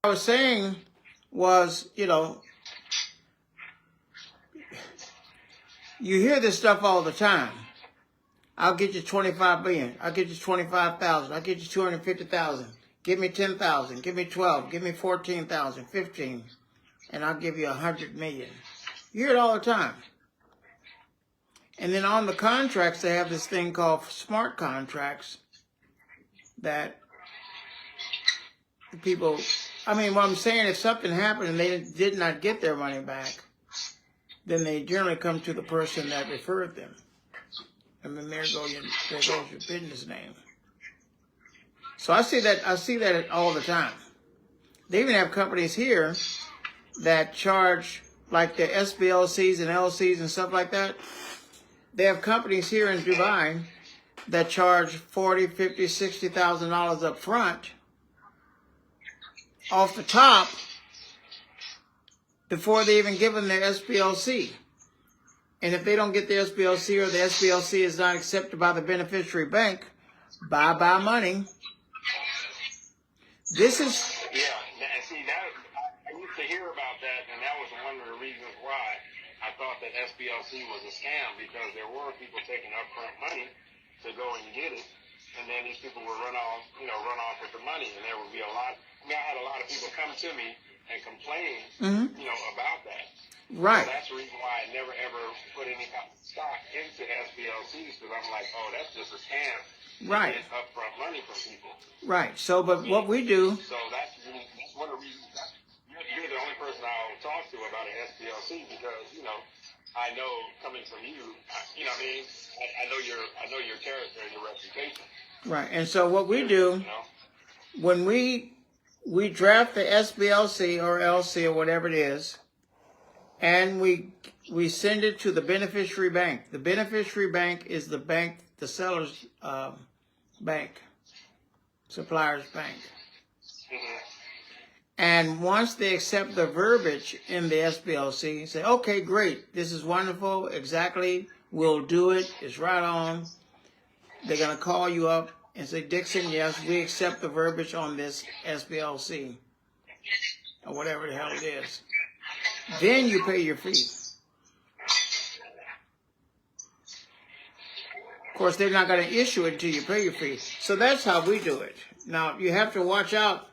I was saying was, you know, you hear this stuff all the time. I'll get you 25 billion. I'll get you 25,000. I'll get you 250,000. Give me 10,000. Give me 12. Give me 14,000. 15. And I'll give you 100 million. You hear it all the time. And then on the contracts, they have this thing called smart contracts that people, I mean, what I'm saying, if something happened and they did not get their money back, then they generally come to the person that referred them. And then there goes your business name. So I see that all the time. They even have companies here that charge, like the SBLCs and LCs and stuff like that. They have companies here in Dubai that charge $40,000, $50,000, $60,000 up front, off the top, before they even give them their SBLC. And if they don't get the SBLC, or the SBLC is not accepted by the beneficiary bank, bye-bye money. This is... Yeah, see, that, I used to hear about that, and that was one of the reasons why I thought that SBLC was a scam, because there were people taking upfront money to go and get it, and then these people would run off with the money, and there would be a lot... I mean, I had a lot of people come to me and complain, about that. Right. So that's the reason why I never ever put any kind of stock into SBLCs, because I'm like, oh, that's just a scam. Right. Get upfront money from people. Right. So, but what we do... So that's one of the reasons you're the only person I'll talk to about an SBLC, because, I know coming from you, what I mean? I know your character and your reputation. Right. And so what we do, when we draft the SBLC or LC or whatever it is, and we send it to the beneficiary bank. The beneficiary bank is the bank, the seller's bank, supplier's bank. Mm-hmm. And once they accept the verbiage in the SBLC, say, okay, great, this is wonderful, exactly, we'll do it, it's right on. They're going to call you up and say, Dixon, yes, we accept the verbiage on this SBLC, or whatever the hell it is. Then you pay your fee. Of course, they're not going to issue it until you pay your fee. So that's how we do it. Now, you have to watch out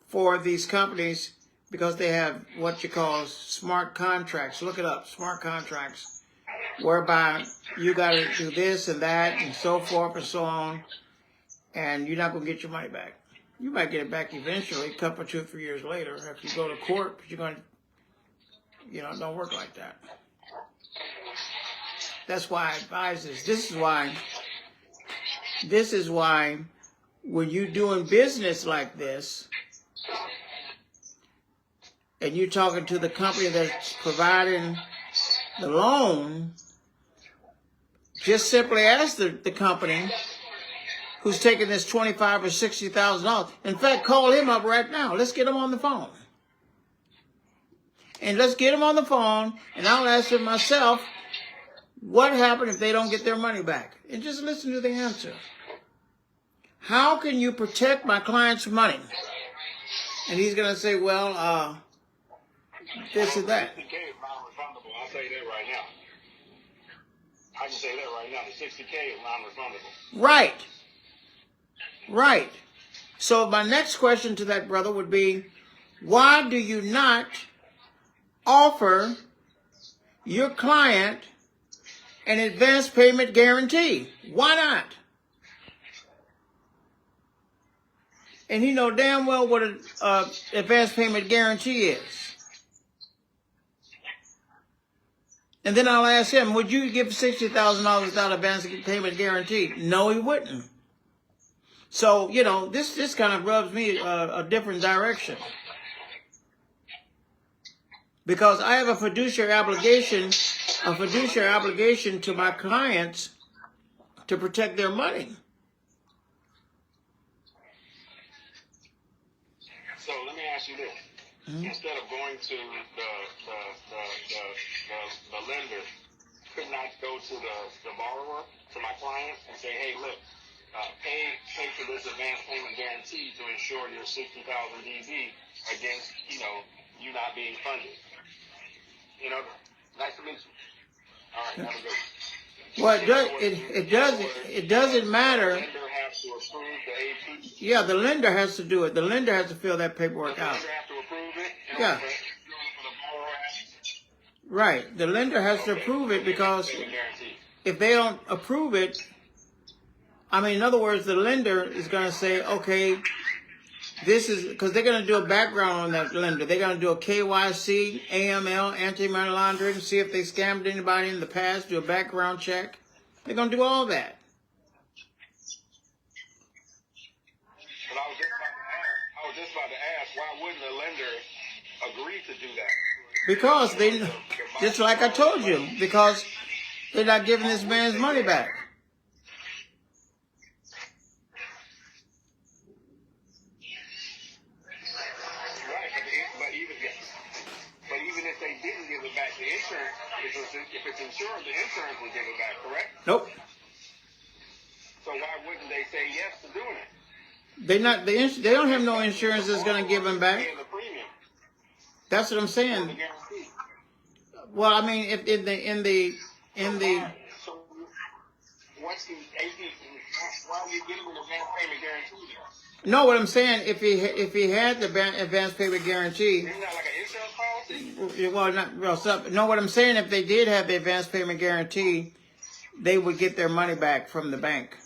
for these companies, because they have what you call smart contracts. Look it up, smart contracts, whereby you got to do this and that and so forth and so on, and you're not going to get your money back. You might get it back eventually, a couple, 2 or 3 years later, after you go to court, but you're going to, it don't work like that. That's why I advise this. This is why when you're doing business like this, and you're talking to the company that's providing the loan, just simply ask the company who's taking this $25,000 or $60,000. In fact, call him up right now. Let's get him on the phone. And let's get him on the phone, and I'll ask him myself, what happened if they don't get their money back? And just listen to the answer. How can you protect my client's money? And he's going to say, well, this and that. 60K is non-refundable. I'll tell you that right now. I can say that right now. The 60K is non-refundable. Right. Right. So my next question to that brother would be, why do you not offer your client an advance payment guarantee? Why not? And he know damn well what an advance payment guarantee is. And then I'll ask him, would you give $60,000 without advance payment guarantee? No, he wouldn't. So, this kind of rubs me a different direction. Because I have a fiduciary obligation to my clients to protect their money. So let me ask you this. Mm-hmm. Instead of going to the lender, could not go to the borrower, to my client, and say, hey, look, pay for this advance payment guarantee to ensure your 60,000 DB against, you not being funded. Nice to meet you. All right, have a good one. Well, it doesn't matter. The lender has to approve the AP. Yeah, the lender has to do it. The lender has to fill that paperwork out. The lender has to approve it. Yeah. Right. The lender has to approve it, because if they don't approve it, in other words, the lender is going to say, okay, this is, because they're going to do a background on that lender. They're going to do a KYC, AML, anti-money laundering, see if they scammed anybody in the past, do a background check. They're going to do all that. But I was just about to ask, why wouldn't the lender agree to do that? Because they, just like I told you, because they're not giving this man's money back. But even if they didn't give it back, the insurance, if it's insured, the insurance would give it back, correct? Nope. So why wouldn't they say yes to doing it? They don't have no insurance that's going to give them back. That's what I'm saying. Well, if in the So what's the AP? Why are you giving an advance payment guarantee? No, what I'm saying, if he had the advance payment guarantee. Isn't that like an insurance policy? Well, no, what I'm saying, if they did have the advance payment guarantee, they would get their money back from the bank.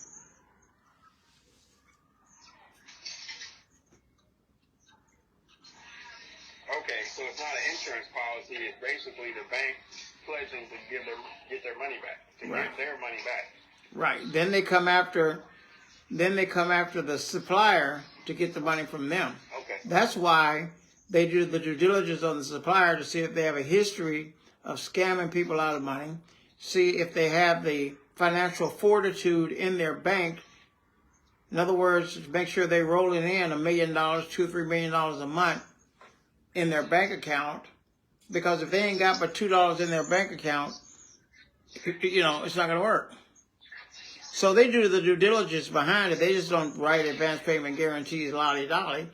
Okay, so it's not an insurance policy. It's basically the bank pledging to get their money back, get their money back. Right. Then they come after the supplier to get the money from them. Okay. That's why they do the due diligence on the supplier to see if they have a history of scamming people out of money, see if they have the financial fortitude in their bank. In other words, to make sure they're rolling in $1 million, $2 or $3 million a month in their bank account. Because if they ain't got but $2 in their bank account, it's not going to work. So they do the due diligence behind it. They just don't write advance payment guarantees lolly-dolly.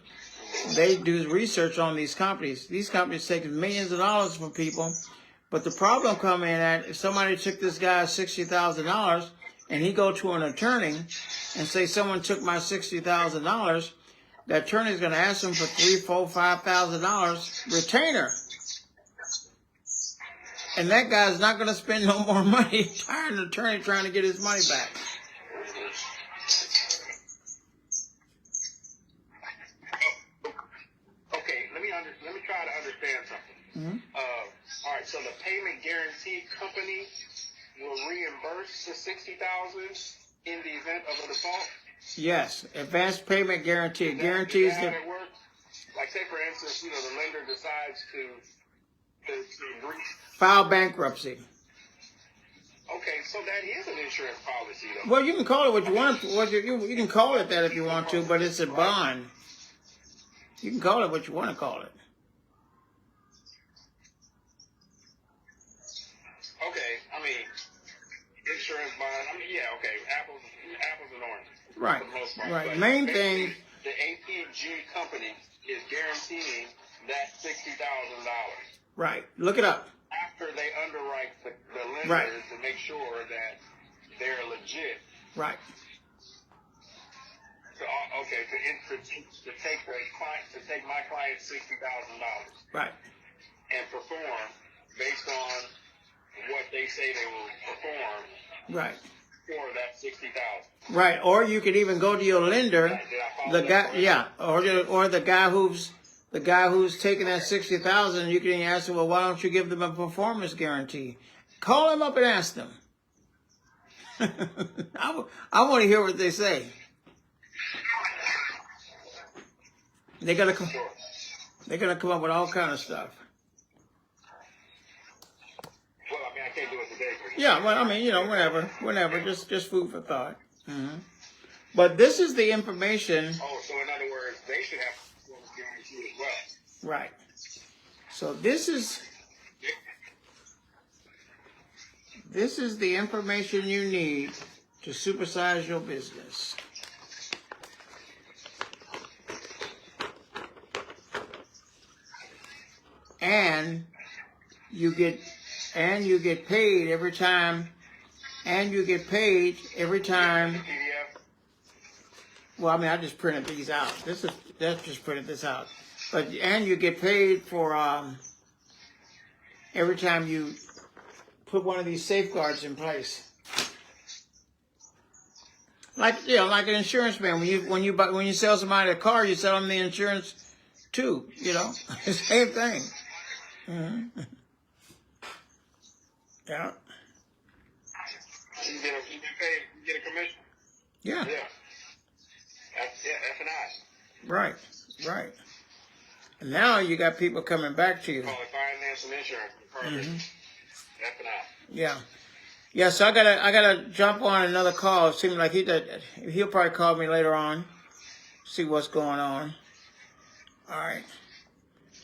They do research on these companies. These companies take millions of dollars from people. But the problem come in at if somebody took this guy $60,000 and he go to an attorney and say someone took my $60,000, the attorney's going to ask him for $3,000, $4,000, $5,000 retainer. And that guy's not going to spend no more money hiring an attorney trying to get his money back. Okay, let me try to understand something. Mm-hmm. All right, so the payment guarantee company will reimburse the $60,000 in the event of a default? Yes, advance payment guarantee. Guarantees is that that. How it works? Like, say, for instance, the lender decides to agree. File bankruptcy. Okay, so that is an insurance policy, though. Well, you can call it what you want. You can call it that if you want to, but it's a bond. You can call it what you want to call it. Okay, insurance bond. Yeah, okay, apples and oranges. Right. For the most part. Right. But Main thing. The AQM company is guaranteeing that $60,000. Right. Look it up. After they underwrite the lender Right. to make sure that they're legit. Right. So, okay, to take my client $60,000. Right. And perform based on what they say they will perform. Right. For that $60,000. Right. Or you could even go to your lender. Did I follow The that guy. correctly? Yeah. Or the guy who's taking that $60,000. You can ask him, well, why don't you give them a performance guarantee? Call him up and ask them. I want to hear what they say. They're gonna come up with all kind of stuff. Well, I can't do it today. Yeah, well, whenever, just food for thought. Mm-hmm. But this is the information. Oh, so in other words, they should have a performance guarantee as well. Right. So this is the information you need to supersize your business. and you get paid every time, well, I mean, I just printed these out. That's just printed this out. But, and you get paid for, every time you put one of these safeguards in place. Like, you know, like an insurance man. When you sell somebody a car, you sell them the insurance too, you know? Same thing. Mm-hmm. Yeah. You get paid, you get a commission. Yeah. Yeah. F&I. Right. And now you got people coming back to you. Call it finance and insurance. Mm-hmm. F&I. Yeah, so I gotta jump on another call. It seems like he'll probably call me later on, see what's going on. All right.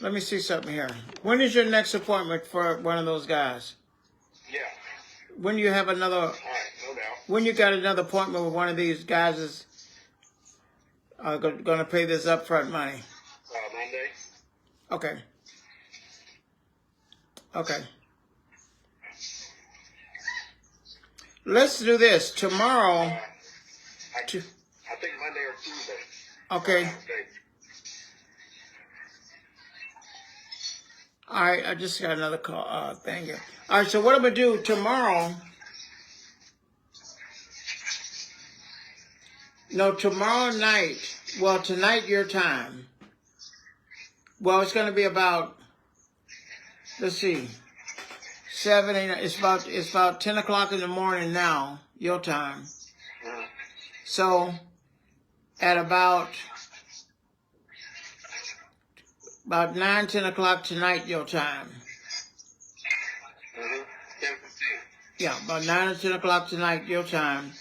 Let me see something here. When is your next appointment for one of those guys? Yeah. When do you have another? All right, no doubt. When you got another appointment with one of these guys is going to pay this upfront money? Monday. Okay. Let's do this tomorrow. I think Monday or Tuesday. Okay. All right, I just got another call. Thank you. All right, so what I'm going to do tomorrow, tomorrow night, well, tonight your time. Well, it's going to be about, let's see, 7, 8, it's about 10 o'clock in the morning now, your time. So, at about 9, 10 o'clock tonight, your time. Yeah, about 9 or 10 o'clock tonight, your time.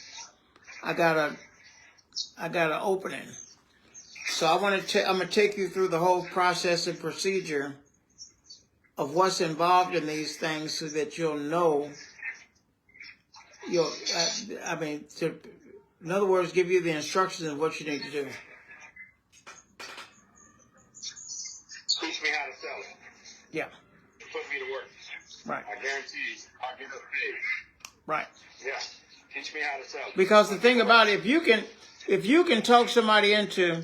I got an opening. So I'm gonna take you through the whole process and procedure of what's involved in these things, so that you'll know. In other words, give you the instructions of what you need to do. Teach me how to sell it. Yeah. Put me to work. Right. I guarantee you, I'll get us paid. Right. Yeah. Teach me how to sell it. Because the thing about it, if you can talk somebody into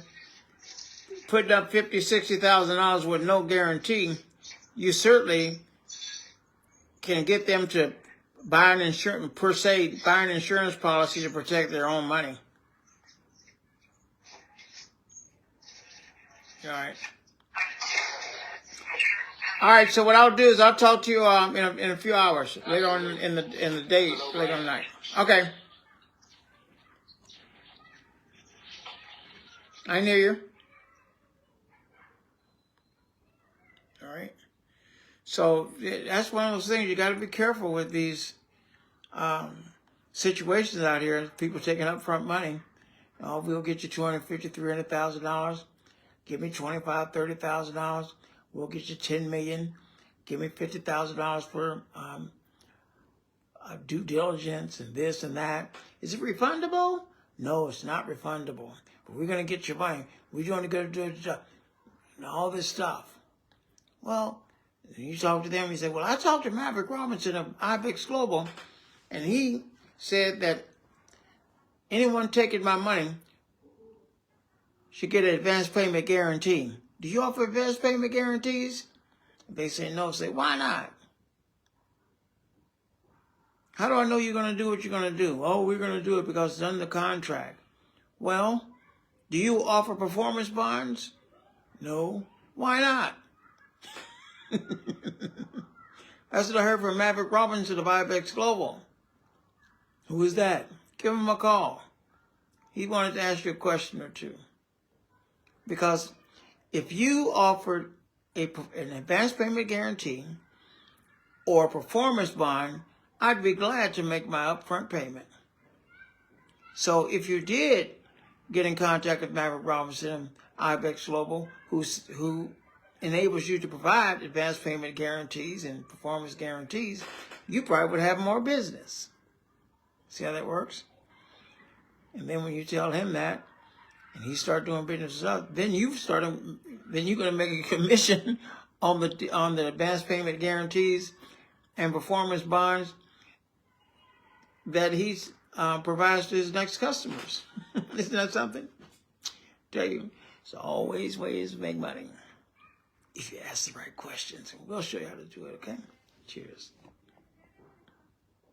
putting up $50,000, $60,000 with no guarantee, you certainly can get them to buy an insurance policy to protect their own money. All right. So what I'll do is I'll talk to you in a few hours later on in the day, later on night. Okay. I hear you. All right. So that's one of those things. You got to be careful with these situations out here. People taking upfront money. Oh, we'll get you $250,000, $300,000. Give me $25,000, $30,000. We'll get you $10 million. Give me $50,000 for due diligence and this and that. Is it refundable? No, it's not refundable. But we're going to get your money. We're going to go do the job. And all this stuff. Well, you talk to them, you say, well, I talked to Maverick Robinson of IBEX Global, and he said that anyone taking my money should get an advance payment guarantee. Do you offer advance payment guarantees? They say no. Say, why not? How do I know you're going to do what you're going to do? Oh, we're going to do it because it's under contract. Well, do you offer performance bonds? No. Why not? That's what I heard from Maverick Robinson of IBEX Global. Who is that? Give him a call. He wanted to ask you a question or two. Because if you offered an advance payment guarantee or a performance bond, I'd be glad to make my upfront payment. So if you did get in contact with Maverick Robinson, IBEX Global, who enables you to provide advance payment guarantees and performance guarantees, you probably would have more business. See how that works? And then when you tell him that, and he start doing business with us, then you're going to make a commission on the advance payment guarantees and performance bonds that he provides to his next customers. Isn't that something? Tell you, there's always ways to make money if you ask the right questions. We'll show you how to do it, okay? Cheers.